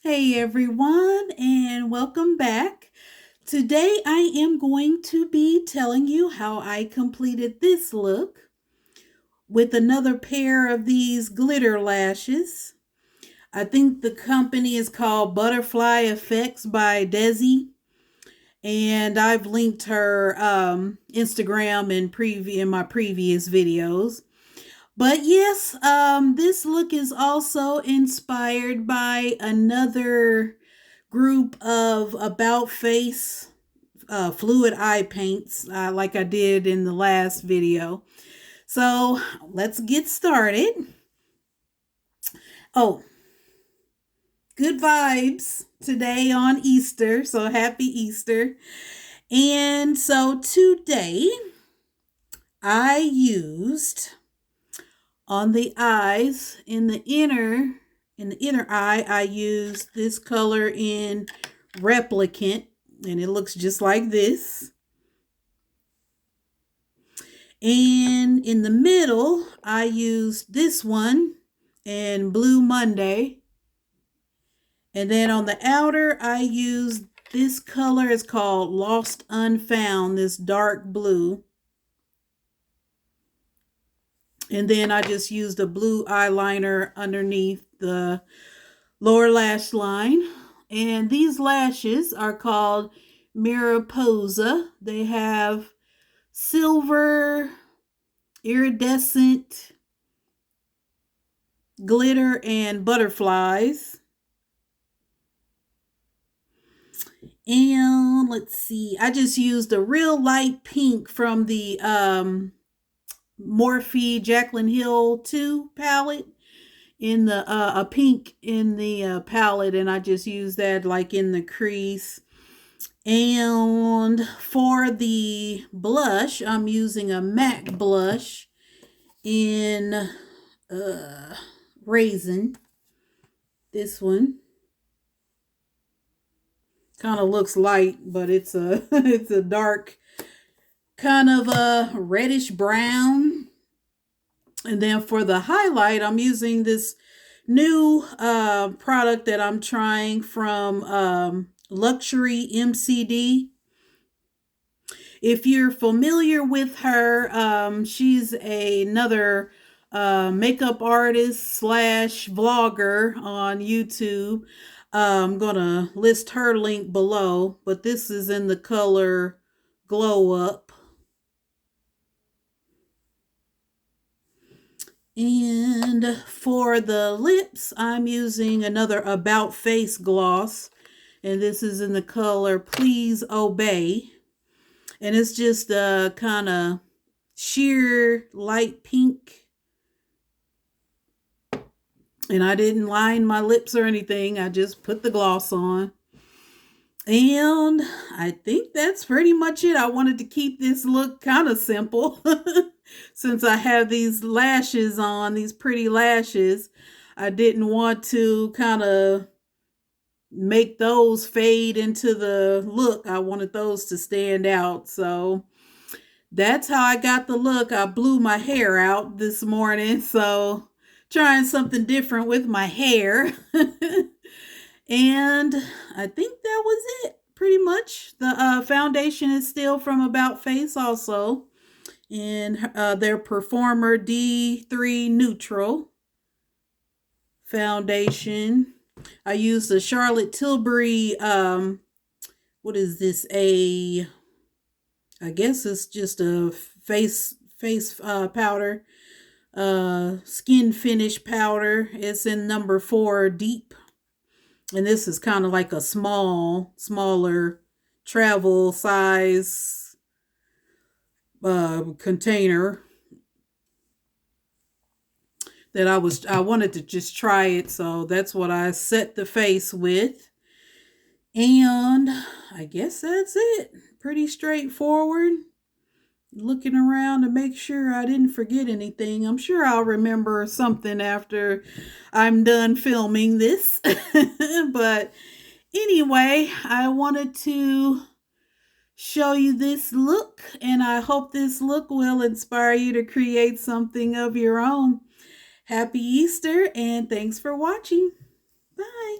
Hey everyone, and welcome back. Today I am going to be telling you how I completed this look with another pair of these glitter lashes. I think the company is called Butterfly Effects by Desi, and I've linked her Instagram in my previous videos. But yes, this look is also inspired by another group of about face fluid eye paints like I did in the last video. So let's get started. Oh, good vibes today on Easter. So happy Easter. And so today I used on the eyes in the inner eye, I used this color in Replicant, and it looks just like this. And in the middle, I used this one in Blue Monday. And then on the outer, I used this color. It's called Lost Unfound, this dark blue. And then I just used a blue eyeliner underneath the lower lash line. And these lashes are called Mariposa. They have silver, iridescent, glitter, and butterflies. And let's see, I just used a real light pink from the Morphe Jaclyn Hill 2 palette in the a pink in the palette, and I just used that like in the crease. And for the blush, I'm using a MAC blush in Raisin. This one kind of looks light, but it's a it's a dark kind of a reddish brown. And then for the highlight, I'm using this new product that I'm trying from Luxury MCD. If you're familiar with her, she's another makeup artist slash vlogger on YouTube. I'm gonna list her link below, but this is in the color Glow Up. And for the lips, I'm using another About Face gloss, and this is in the color Please Obey. And it's just a kind of sheer light pink. And I didn't line my lips or anything. I just put the gloss on. And I think that's pretty much it. I wanted to keep this look kind of simple since I have these lashes on, these pretty lashes. I didn't want to kind of make those fade into the look. I wanted those to stand out. So that's how I got the look. I blew my hair out this morning, so trying something different with my hair. And I think that was it pretty much. The foundation is still from About Face also, and their Performer D3 Neutral foundation. I used the Charlotte Tilbury, what is this, I guess it's just a face powder, skin finish powder. It's in number 4 deep, and this is kind of like a smaller travel size container that I wanted to just try it, so that's what I set the face with. And I guess that's it. Pretty straightforward. Looking around to make sure I didn't forget anything. I'm sure I'll remember something after I'm done filming this. But anyway, I wanted to show you this look, and I hope this look will inspire you to create something of your own. Happy Easter, and thanks for watching. Bye.